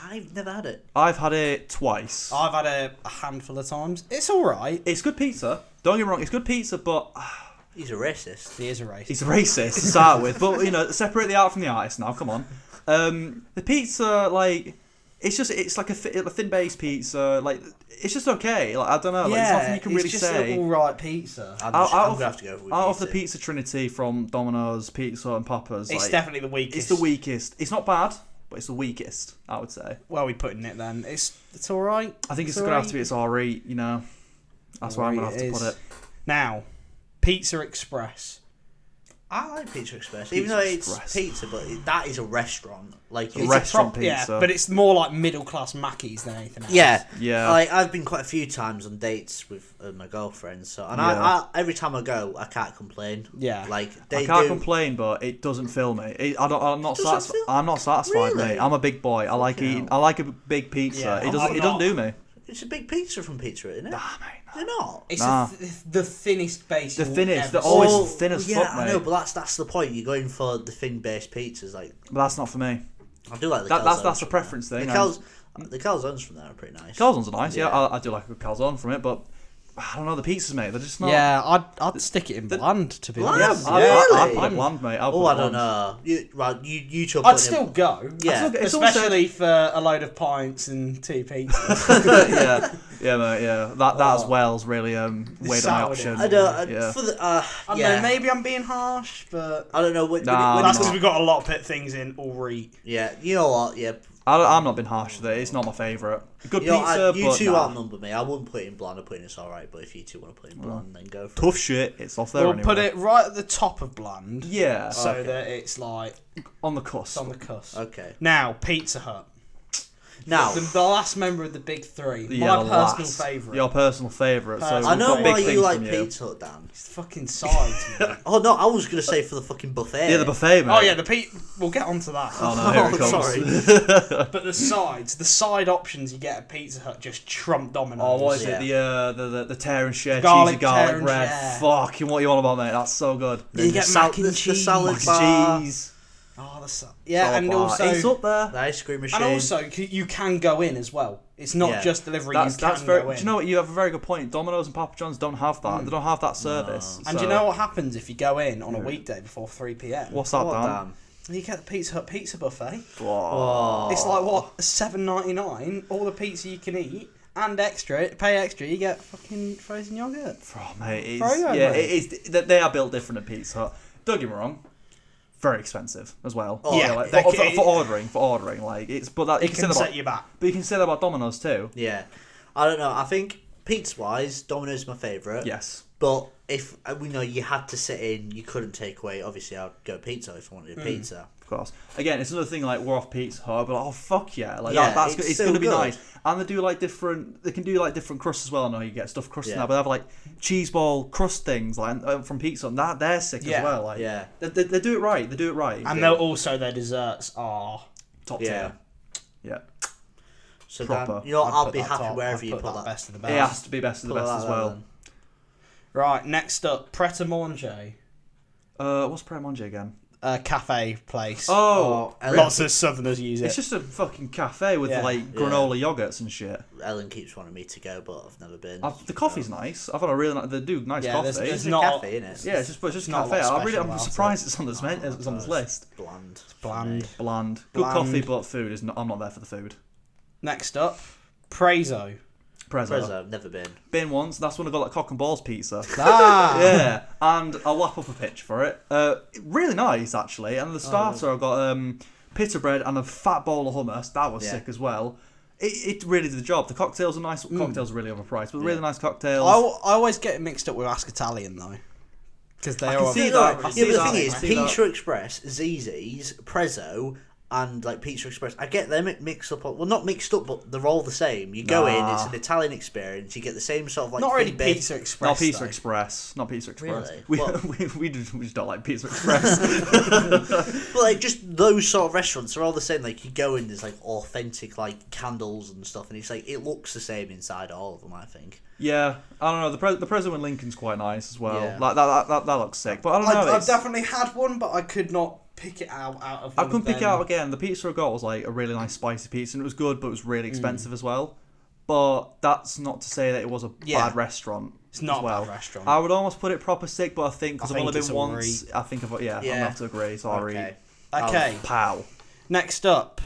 I've never had it. I've had it twice. I've had it a handful of times. It's all right. It's good pizza. Don't get me wrong. It's good pizza, but He's a racist. He is a racist. he's a racist to start with. But separate the art from the artist now. Come on. The pizza, like, it's like a thin base pizza. Like, it's just okay. Like, I don't know. Like, there's nothing you can really it's say. just all right pizza. I'm gonna have to go with Out of the pizza trinity from Domino's, Pizza, and Papa's, It's like, definitely the weakest. it's the weakest. It's not bad, but it's the weakest, I would say. Where are we putting it then? It's all right. I think it's going to have to be its R8, That's where I'm going to have to put it. Now, Pizza Express. I like Pizza Express, even though it's pizza, but that is a restaurant. Like It's a restaurant pizza. Yeah, but it's more like middle class Mackey's than anything else. Yeah. Like I've been quite a few times on dates with my girlfriend, so I every time I go, I can't complain. Yeah. Like I can't complain, but it doesn't fill me. I'm not satisfied, Really? mate. I'm a big boy. I like eating. I like a big pizza. Yeah, it doesn't do me. It's a big pizza from Pizza, isn't it? Nah, mate. They're not. It's Nah. the thinnest base. The you'll thinnest. ever They're see. always thin as yeah, fuck, mate. I know, but that's the point. You're going for the thin based pizzas, like. But that's not for me. I do like the That's a preference thing. The calzones from there are pretty nice. Calzones are nice. Yeah, I do like a good calzone from it, but I don't know the pizzas, mate. They're just not. Yeah, I'd stick it in bland, to be Bland? honest. I'd put it bland, mate. I don't know. You two. I'd still go. Yeah. Especially for a load of pints and 2 pizzas. yeah, mate. Yeah, that as well is really weighed on my option. I don't. Yeah. For the, I don't know, maybe I'm being harsh, but I don't know. that's because we've got a lot of pit things in already. Yeah, you know what? Yeah. I'm not being harsh with it. It's not my favourite. Good pizza, you but two nah. outnumber me. I wouldn't put it in bland. I'd put it in it's alright. But if you two want to put it in bland, then go for it. Tough shit. It's off there We'll anyway. put it right at the top of bland. Yeah. So that it's like on the cusp. it's on the cusp. Okay. Now, Pizza Hut. Now, The last member of the big three. Yeah, My the personal last. favourite. Your personal favourite. So Personal I we've know got big why you things like from Pizza Hut, Dan. It's the fucking sides, man. Oh no, I was gonna say for the fucking buffet. Yeah, the buffet, mate. Oh yeah, we'll get onto that. Oh no, here it comes. Sorry. But the side options you get at Pizza Hut just trump Domino's. Oh, what is Yeah. it? The tear and share Garlic cheesy garlic tear and bread. share. Fucking what you on about, mate? That's so good. You get mac and the cheese. salad Mac bar, and cheese. Oh, and Salad bar. also It's up there. the ice cream machine. and also you can go in as well. It's not Yeah. just delivery. That's you can very. go in. Do you know what? You have a very good point. Domino's and Papa John's don't have that. They don't have that service. And do you know what happens if you go in on a weekday before 3 p.m? What's that, Dan? Dan? You get the Pizza Hut pizza buffet. Whoa. It's like what, $7.99, all the pizza you can eat, and pay extra, you get fucking frozen yogurt. Oh, mate, it's, Very good, yeah, mate. it is. They are built different at Pizza Hut. Don't get me wrong. Very expensive as well. Oh, yeah, like, they- for ordering, like it's. But that It can set you back. But you can say that about Domino's too. Yeah, I don't know. I think pizza wise, Domino's is my favourite. Yes. But if we know you had to sit in, you couldn't take away. Obviously, I'd go pizza if I wanted a pizza. Of course. Again, it's another thing like we're off Pizza Hut, but like, oh fuck yeah, like Yeah, that's it's it's still gonna be good. nice. And they do like different. They can do like different crusts as well. I know you get stuffed crust Yeah. now, but they have like cheese ball crust things like from Pizza Hut. And they're sick Yeah. as well. Like Yeah. they do it right. They do it right. And they'll also, their desserts are... Top Yeah. tier. Yeah. So Proper. Dan, I'd I'll put be that happy top. wherever I'd you put put that that. best of the It best. has to be best of the Put best that as there well. then. Right, next up, Pret a Manger. What's Pret a Manger again? Cafe place. Oh, Lots of Southerners use it. it's just a fucking cafe with Yeah. like granola yogurts and shit. Ellen keeps wanting me to go, but I've never been. The coffee's nice. I've had a really nice. They do nice Yeah, coffee. there's It's a not- cafe, innit? Yeah, it's just a not a cafe. lot special I'm about surprised it's on this it's on this list. Bland. Bland. Bland. Good Bland. coffee, but food is not. I'm not there for the food. Next up, Prezo. Prezzo, never been. Been once. That's when I got like cock and balls pizza. Ah! Yeah, and I'll lap up a pitch for it. Really nice actually. And the starter I got pita bread and a fat bowl of hummus. That was sick as well. It really did the job. The cocktails are nice. Cocktails are really overpriced, but really nice cocktails. I always get it mixed up with Ask Italian though. Because they I are... can see Yeah, that. but I see the that. thing is, I see that. Pizza Express, Zzz's, Prezzo, and like Pizza Express, I get them mixed up. Well, not mixed up, but they're all the same. You go in, it's an Italian experience. You get the same sort of like. Not really thin base- Pizza Express. Not Pizza though. Express. Not Pizza Express. Really? We, What? we just don't like Pizza Express. But like just those sort of restaurants are all the same. Like you go in, there's like authentic like candles and stuff, and it's like it looks the same inside all of them. I think. Yeah, I don't know. The President in Lincoln's quite nice as well. Yeah. Like that looks sick. But I don't know. I've definitely had one, but I could not pick it out of. I couldn't pick it out again. The pizza I got was like a really nice spicy pizza, and it was good, but it was really expensive as well. But that's not to say that it was a bad restaurant. It's not as well. a bad restaurant. I would almost put it proper sick, but I think because I've only been once, I think I'm gonna have to agree. Sorry. Okay. Pow. Next up,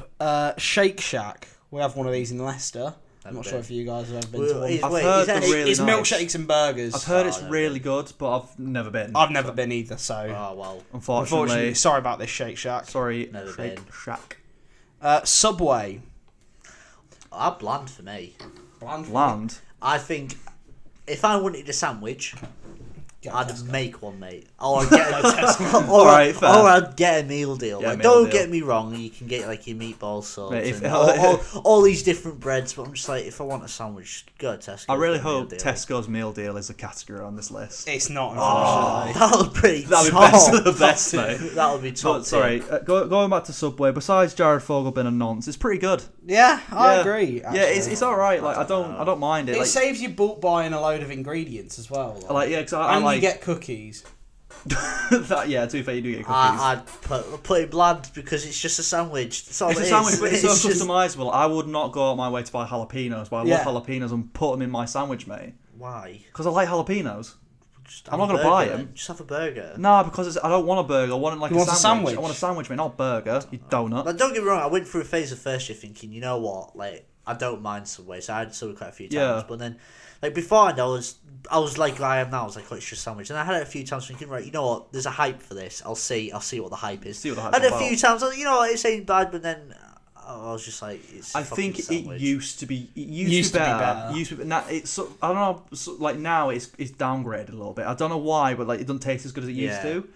Shake Shack. We have one of these in Leicester. I'm not sure if you guys have ever been to one. I've heard they're really It's nice. milkshakes and burgers. I've heard it's really good, but I've never been. I've never been either, so... Oh, well. Unfortunately. Sorry about this, Shake Shack. Sorry, Never Shake been. Shack. Subway. Bland for me. Bland? I think if I wanted a sandwich, I'd make one, mate. Or I'd get a meal deal. Yeah, like, meal don't deal. get me wrong, you can get like your meatball sauce Mate, and all these different breads, but I'm just like, if I want a sandwich, go to Tesco. I really hope Tesco's meal deal is a category on this list. It's not, unfortunately. That would be That'd be top. best of the best, mate. That would be top. But, sorry, going back to Subway. Besides Jared Fogle being a nonce, it's pretty good. Yeah, I agree. Actually. Yeah, it's all right. Like I don't mind it. It saves you bulk buying a load of ingredients as well. Because I you get cookies. To be fair, you do get cookies. I'd put it bland because it's just a sandwich. It's a sandwich, but it's so customizable. I would not go out my way to buy jalapenos, but I love jalapenos and put them in my sandwich, mate. Why? Because I like jalapenos. I'm not going to buy them. Just have a burger. No, because I don't want a burger. I want like a sandwich. I want a sandwich, mate, not a burger. You donut. Like, don't get me wrong. I went through a phase of first year thinking, you know what, like I don't mind Subway, so I had Subway quite a few times. But then, like beforehand, I was like I am now. I was like, oh, it's just a sandwich, and I had it a few times thinking, right, you know what, there's a hype for this. I'll see what the hype is. And a few times, you know what, it's ain't bad, but then I was just like, it's. I think it used to be better. Now it's I don't know. Like now it's downgraded a little bit. I don't know why, but like it doesn't taste as good as it used to.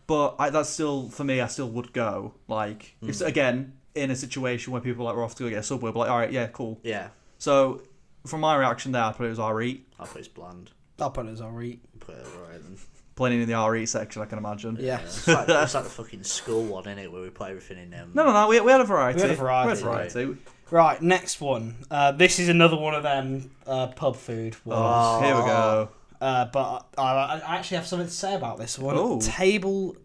But that's still for me. I still would go. Like if again in a situation where people we're off to go get a Subway, but like all right, yeah, cool. Yeah. So from my reaction there, I put it as R-Eat. I put it as bland. I'll put it as R-Eat. Put it right then. Plenty in the R-Eat section, I can imagine. Yeah. It's like the fucking school one, innit, where we put everything in them. No, we had a variety. We Right, next one. This is another one of them pub food ones. Here we go. But I actually have something to say about this one. Oh. Table.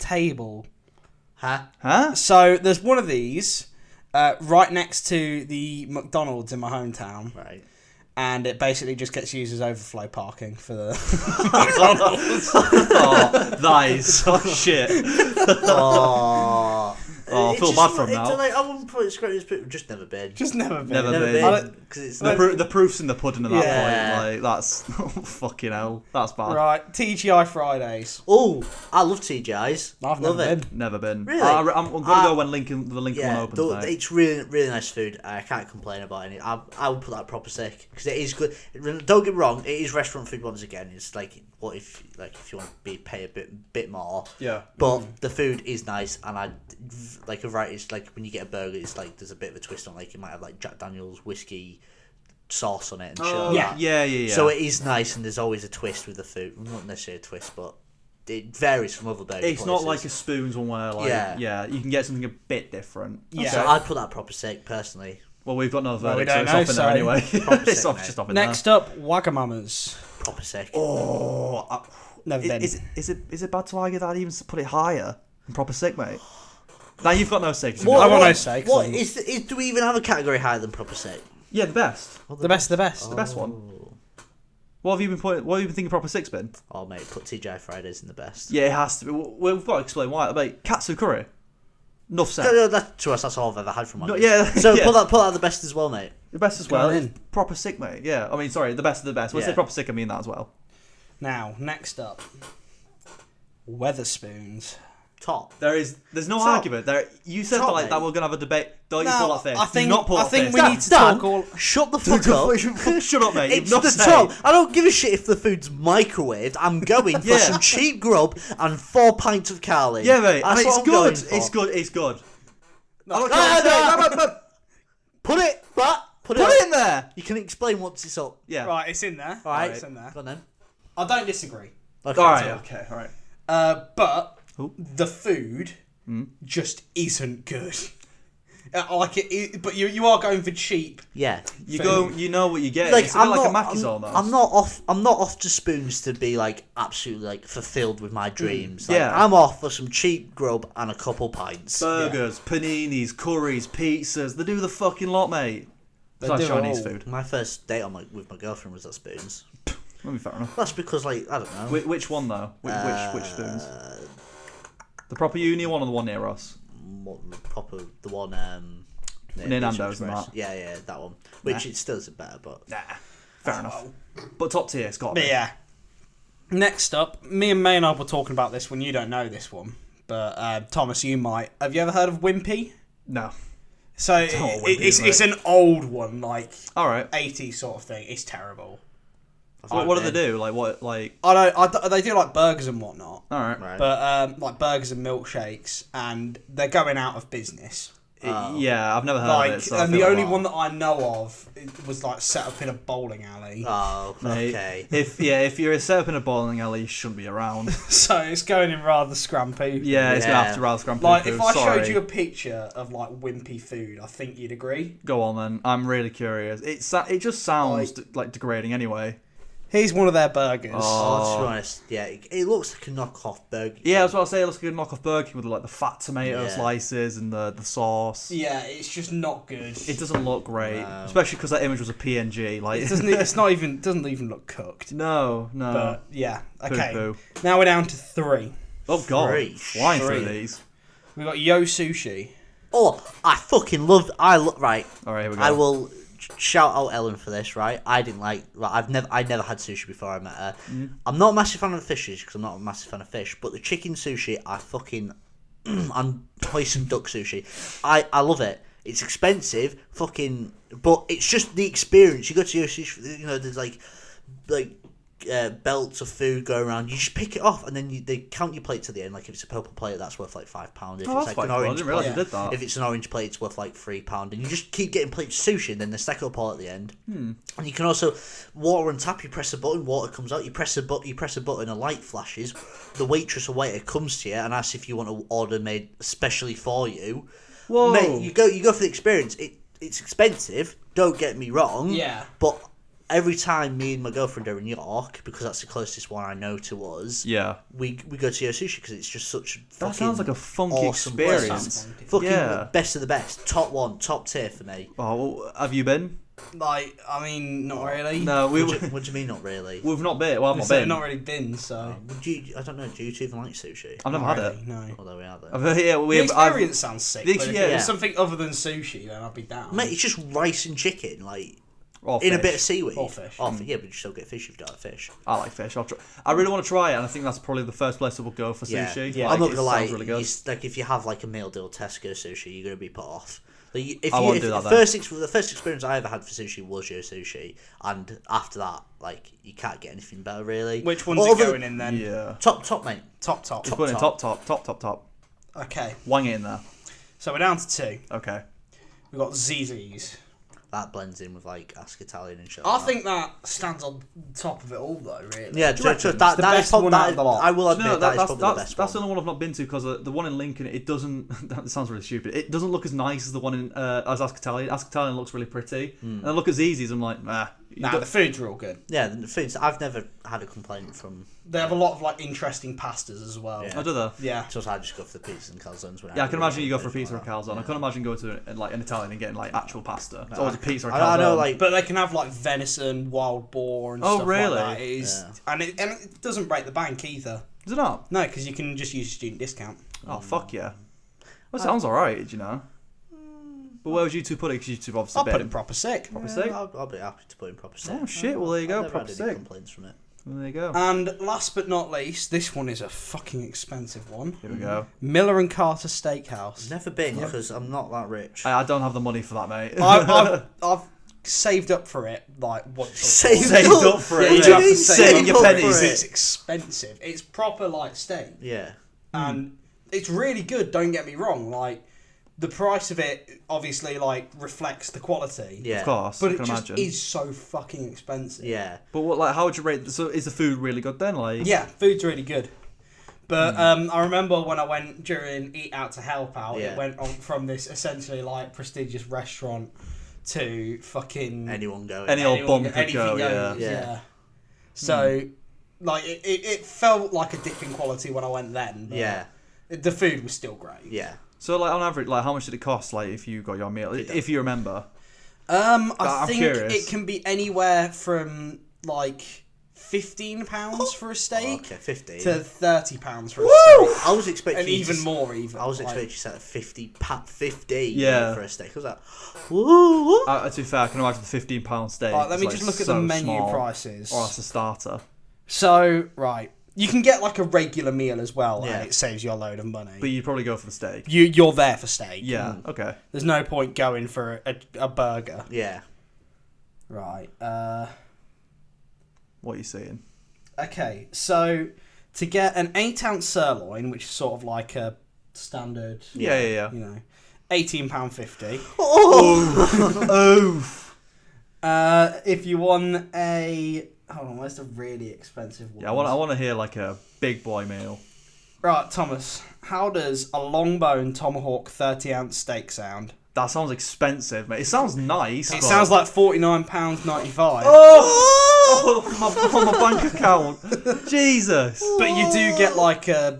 Huh? So there's one of these right next to the McDonald's in my hometown. Right. And it basically just gets used as overflow parking for the McDonald's. That is so shit. I feel bad for him now. Like, I wouldn't put it straight as just never been. Never been. It's the proof's in the pudding at that point. Like that's fucking hell. That's bad. Right, TGI Fridays. Oh, I love TGI's. I've never been. Really? I'm gonna go when the Lincoln one opens. It's really nice food. I can't complain about it. I would put that proper sick because it is good. Don't get me wrong, it is restaurant food once again. It's like what if you want to pay a bit more. Yeah. But the food is nice, and I like a variety. It's like when you get a burger, it's like there's a bit of a twist on. Like you might have like Jack Daniel's whiskey sauce on it and shit like that. Yeah. So it is nice, and there's always a twist with the food. Not necessarily a twist, but it varies from other burger It's places. not like a Spoons one where you can get something a bit different. Yeah. So I'd put that proper sick personally. Well, we've got no verdict, so it's off in there anyway. It's just off in there. Next up, Wagamama's. Proper sick. Oh, never been. Is it bad to argue that I'd even put it higher than proper sick, mate? Now you've got no sick. I want no sick. What do we even have a category higher than proper sick? Yeah, the best. The best. The best one. What have you been thinking proper six been? Oh mate, put TGI Fridays in the best. Yeah, it has to be. We've got to explain why. Mate, katsu curry. Enough said. No, that's all I've ever had from one. No, So put that the best as well, mate. The best as well. It's proper sick, mate. Yeah. I mean, sorry, the best of the best. When I say proper sick, I mean that as well. Now, next up, Weatherspoons. Top. There's no argument. You said top, that we're gonna have a debate. Don't you pull that face? I think we need to talk all. Shut the fuck up. Shut up, mate. It's the top. I don't give a shit if the food's microwaved. I'm going for some cheap grub and 4 pints of Carling. Yeah, mate. That's it's what I'm good. going for. It's good. No. Put it in there. You can explain once it's up. Yeah. Right, it's in there. Right. It's in there. Go on then. I don't disagree. Okay, all right. But the food just isn't good. but you are going for cheap. Yeah, you know what you get. Like, it's a bit like a Mackey's almost. I'm not off to spoons to be like absolutely like fulfilled with my dreams. Like, Yeah. I'm off for some cheap grub and a couple pints. Burgers, paninis, curries, pizzas. They do the fucking lot, mate. They Besides do Chinese all. food. My first date with my girlfriend was at Spoons. Maybe fair enough. That's because like I don't know. Which one though? Which spoons? The proper uni one or the one near us? The one near Nando's and that. Yeah, that one. Which it still isn't better, but Fair enough. But top tier, it's got to But be. yeah. Next up, me and Maynard were talking about this one. You don't know this one, but Thomas, you might. Have you ever heard of Wimpy? No. So it's an old one, like All right. 80s sort of thing. It's terrible. What do they do? Like what? Like They do like burgers and whatnot, all right. but like burgers and milkshakes, and they're going out of business. Yeah, I've never heard of it. So And the only one that I know of was like set up in a bowling alley. oh, okay. If you're set up in a bowling alley, you shouldn't be around. So it's going in rather scrampy. Yeah, it's gonna have to rather scramble. Like if I showed you a picture of like wimpy food, I think you'd agree. Go on then. I'm really curious. It just sounds like degrading anyway. Here's one of their burgers. To be honest, yeah, it looks like a knockoff burger. Yeah, that's what I was saying. It looks like a knockoff burger with like the fat tomato Yeah. slices and the sauce. Yeah, it's just not good. It doesn't look great, No. especially because that image was a PNG. Like It doesn't. It's not even. Doesn't even look cooked. no. But yeah. Okay. Poo. Now we're down to 3. Oh god, Three. flying through Three. these. We got Yo Sushi. Oh, I fucking love. Right. All right, here we go. I will shout out Ellen for this. Right. I didn't like. Right, I never had sushi before I met her. I'm not a massive fan of the fishes because I'm not a massive fan of fish. But the chicken sushi, I fucking. And hoisin duck sushi, I love it. It's expensive, fucking, but it's just the experience. You go to Yo Sushi, you know, there's like belts of food going around. You just pick it off, and then they count your plate to the end. Like if it's a purple plate, that's worth like £5. If Oh, it's that's like quite an cool. I orange didn't realise plate, you did that. if it's an orange plate, it's worth like £3. And you just keep getting plates of sushi, and then they stack up all at the end. And you can also water on tap. You press a button, water comes out. You press a button, a light flashes. The waitress or waiter comes to you and asks if you want an order made especially for you. Whoa. Mate, you go for the experience. It's expensive. Don't get me wrong. Yeah. But every time me and my girlfriend are in York, because that's the closest one I know to us, Yeah. we go to Yo Sushi because it's just such a fucking That sounds like a funky awesome place. experience. Fucking Yeah. best of the best. Top tier for me. Oh, well, have you been? Like, I mean, not really. No, What do you mean not really? we've not been. Well, I've not So been. not really been. So I don't know. Do you two even like sushi? I've never Not had really, it. No. Although we are then. Yeah, The experience sounds sick. But if it yeah. was something other than sushi, then I'd be down. Mate, it's just rice and chicken, like Or in a fish. bit of seaweed. Or fish. Yeah, but you still get fish if you don't have fish. I like fish. I really want to try it, and I think that's probably the first place that will go for Yeah, sushi. Yeah. Like, I'm not it gonna lie. sounds really good. It's like if you have like a meal deal Tesco sushi, you're gonna be put off. Like, I won't do that then. The first experience I ever had for sushi was Yo Sushi, and after that, like you can't get anything better really. Which one's it going in then? Yeah. Top mate. Top. Just put it in top. Okay. Wang it in there. So we're down to 2. Okay. We've got ZZ's. That blends in with like Ask Italian and shit. I like that. think that stands on top of it all, though. Really. Yeah, Do you reckon? that It's the is best probably one out of the lot. I will admit No, that is probably the best that's the one. only one I've not been to because the one in Lincoln, it doesn't. That sounds really stupid. It doesn't look as nice as the one in as Ask Italian. Ask Italian looks really pretty, and I look at Zzz's, I'm like, nah. Nah, the food's real good. Yeah, the foods. I've never had a complaint from. They have a lot of like interesting pastas as well. Yeah. I do that. Yeah. So I just go for the pizzas and calzones. Yeah, I can imagine you go for a pizza or a calzone. I can't imagine going to like an Italian and getting like actual pasta. It's always a pizza or a calzone. I know, like, But they can have like venison, wild boar, and Oh, stuff really? like that. It is, and it doesn't break the bank either. Is it not? No, because you can just use a student discount. Oh fuck yeah. Well, it sounds alright, you know. But where would you two put it? Because you two obviously I'll been. put it proper sick. Proper sick. I'll be happy to put in proper sick. Oh shit! Well, there you go. I've never Proper had any sick. complaints from it. Well, there you go. And last but not least, this one is a fucking expensive one. Here we go. Miller and Carter Steakhouse. Never been because I'm not that rich. I don't have the money for that, mate. I've saved up for it like once. Or twice. Saved up for Yeah, it. you do have to Saving your up pennies. for it. It's expensive. It's proper like steak, Yeah. and it's really good. Don't get me wrong. Like the price of it obviously like reflects the quality. Yeah. Of course, But I it can just imagine. is so fucking expensive. Yeah. But what, like, how would you rate? So, is the food really good then? Like, Yeah, food's really good. But I remember when I went during Eat Out to Help Out, Yeah. it went on from this essentially like prestigious restaurant to fucking Anyone going. Any old bum could anything go, goes, Yeah. So, like, it felt like a dip in quality when I went then. But Yeah. the food was still great. Yeah. So, like, on average, like, how much did it cost, like, if you got your meal? If you remember. I I'm think curious. it can be anywhere from, like, £15 for a steak Okay, 50. to £30 for a steak. I was expecting And you even to, more, even. I was like- expecting you to say 50 Yeah. for a steak. I was like, whoa. To be fair, I can imagine the £15 steak. Right, let me is, just like, look at so the menu small. prices. Or that's a starter. So, right. You can get, like, a regular meal as well, Yeah. and it saves you a load of money. But you'd probably go for the steak. You're there for steak. Yeah, okay. There's no point going for a burger. Yeah. Right. What are you saying? Okay, so to get an 8-ounce sirloin, which is sort of like a standard, Yeah. you know, £18.50. Oh! If you want a, hold on, where's the really expensive one? Yeah, I want to hear, like, a big boy meal. Right, Thomas, how does a long bone tomahawk 30-ounce steak sound? That sounds expensive, mate. It sounds nice. It but... sounds like £49.95. Oh! on my bank account. Jesus. But you do get like a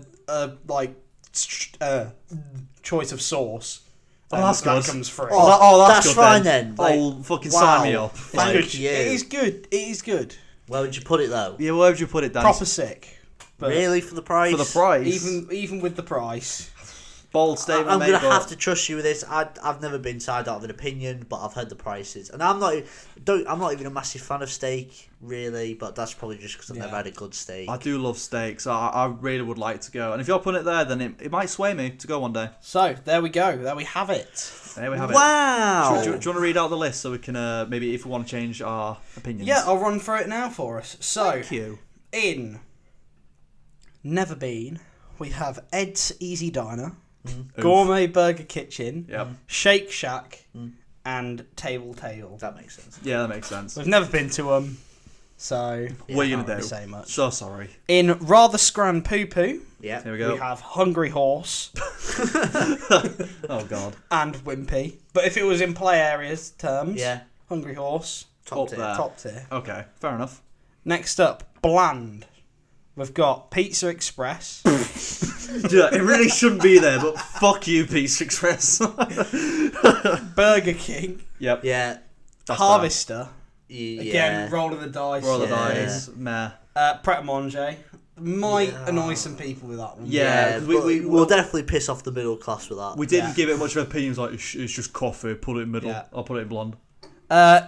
choice of sauce. Oh, that's that good. comes free. That's good fine then. Like, Oh, fucking wow. sign me up. It's Thank good. you. It is good. It is good. Where would you put it though? Yeah, where would you put it, Dan? Proper sick. But Really, for the price? For the price. even with the price. Bold statement, I'm mate, gonna but- have to trust you with this. I've never been tied out of an opinion, but I've heard the prices, and I'm not even a massive fan of steak, really. But that's probably just because I've never had a good steak. I do love steaks. I really would like to go. And if you're putting it there, then it might sway me to go one day. So there we go. There we have it. There we have it. Wow! Do you want to read out the list so we can maybe if we want to change our opinions? Yeah, I'll run through it now for us. So Thank you. in Never Been, we have Ed's Easy Diner, Gourmet Burger Kitchen, Yep. Shake Shack, and Table Tale. That makes sense. Yeah, that makes sense. We've never been to them, so What are you can't gonna really do? say much. So sorry. In Rather Scran Poo Poo, Yeah. Here we go. we have Hungry Horse Oh God. and Wimpy. But if it was in play areas terms, Yeah. Hungry Horse, Top Up tier. there. top tier. Okay, fair enough. Next up, Bland. We've got Pizza Express, Yeah, it really shouldn't be there, but fuck you, Pizza Express. Burger King, Yep. Yeah. That's Harvester. Yeah. Again, roll of the dice. fair. Roll the Yeah. dice. Meh. Pret a Manger. Might annoy some people with that one. Yeah, Yeah, 'cause we'll definitely piss off the middle class with that. We didn't Yeah. give it much of an opinion. It was like it's just coffee. Put it in middle. Yeah. I'll put it in blonde.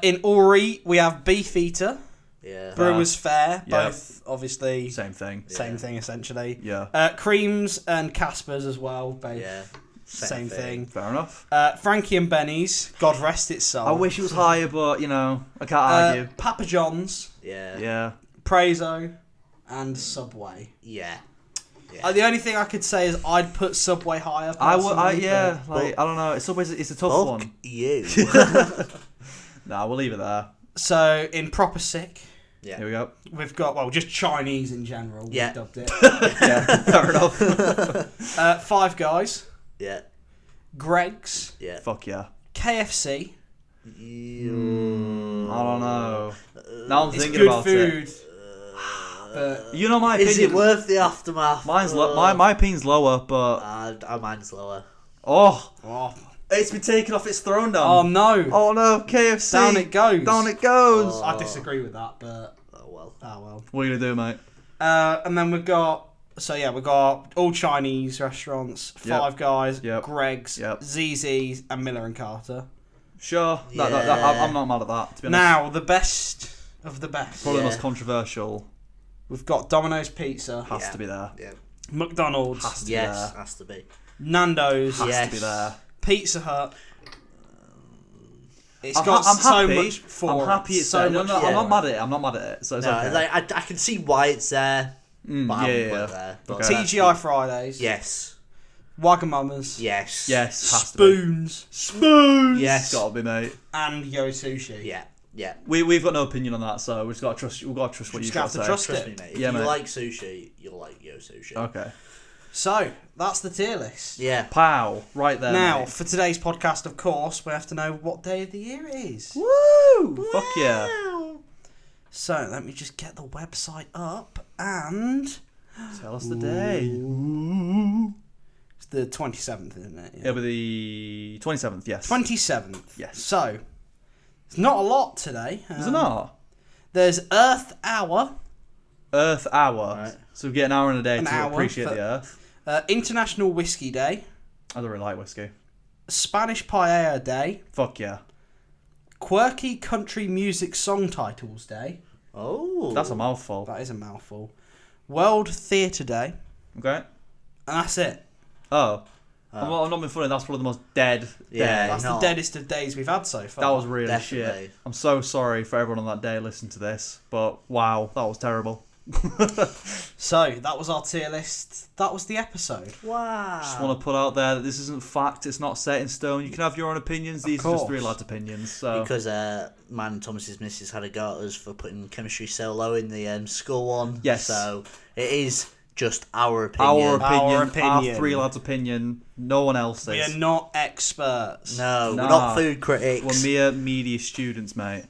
In Ori, we have Beef Eater, Yeah. Brewers Fayre, Yeah. both obviously Same thing. same thing essentially. Yeah. Creams and Caspers as well, both Yeah. same thing. Fair enough. Frankie and Benny's, God rest its soul. I wish it was higher, but you know I can't argue. Papa John's, Yeah. Yeah. Prezzo, and Subway. Yeah. The only thing I could say is I'd put Subway higher. I would. personally, Yeah. but- Like I don't know. It's always it's a tough Fuck one. you. Nah, we'll leave it there. So in Proper Sick, Here we go. we've got just Chinese in general. We've Yeah. dubbed it. Yeah. Fair enough. Five Guys, Yeah. Greg's, Yeah. Fuck yeah. KFC. I don't know. Now I'm It's thinking good about food. it. But You know my opinion. Is it worth the aftermath? Mine's my opinion's lower, but Mine's lower. oh it's been taken off its throne now. no. Oh no, KFC. Down it goes. Down it goes. I disagree with that, but Oh well. What are you gonna do, mate? And then we've got all Chinese restaurants, Yep. Five Guys, Yep. Greg's, Yep. ZZ's, and Miller and Carter. Sure. Yeah. I'm not mad at that. To be honest. Now the best of the best. Probably the Yeah. most controversial. We've got Domino's Pizza, Has Yeah. to be there. Yeah. McDonald's, Has to be Yes, there. has to be. Nando's, Has Yes. to be there. Pizza Hut. It's I'm got happy. so much for I'm happy it. it's So there. No, much no, for I'm it. not mad at it. I'm not mad at it. So it's No, okay. like, I can see why it's there, but I yeah, wouldn't put yeah. it there. But Okay. TGI Fridays, Yes. Wagamama's, Yes. Yes, has to be. Spoons, Spoons. Yes. Gotta be, mate. and Yo Sushi. Yeah. Yeah. We've got no opinion on that, so we've just got to trust. We've got to trust what Just you got have to to say. trust Trust it. me, mate. If Yeah, you mate. like sushi, you'll like Yo Sushi. Okay. So, that's the tier list. Yeah. Pow. Right there. Now, mate. for today's podcast, of course, we have to know what day of the year it is. Woo! Fuck yeah. So, let me just get the website up and... Tell us the day. It's the 27th, isn't it? Yeah. It'll be the 27th, yes. 27th. Yes. So, it's not a lot today. Is it not? There's Earth Hour. Earth Hour. Right. So we get an hour in a day An to hour appreciate for- the Earth. International Whiskey Day. I don't really like whiskey. Spanish Paella Day. Fuck yeah. Quirky Country Music Song Titles Day. Oh. That's a mouthful. That is a mouthful. World Theatre Day. Okay. And that's it. Oh. I'm not being funny, that's one of the most dead Yeah. days. That's the deadest of days we've had so far. That was really Definitely. shit. I'm so sorry for everyone on that day listening to this, but wow, that was terrible. So, that was our tier list. That was the episode. Wow. Just want to put out there that this isn't fact, it's not set in stone. You can have your own opinions, these are just course. three lads' opinions. So. Because mine and Thomas's missus had a go at us for putting chemistry so low in the school one. Yes. So it is just our opinion. Our opinion, our opinion. three lads' opinion, no one else's. We are not experts. No, Nah. we're not food critics. We're mere media students, mate.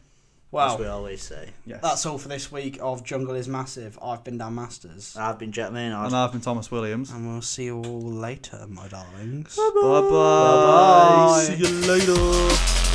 As we Well, always say. Yes. that's all for this week of Jungle is Massive. I've been Dan Masters. I've been Jet Maynard. And I've been Thomas Williams. And we'll see you all later, my darlings. Bye-bye. Bye-bye. See you later.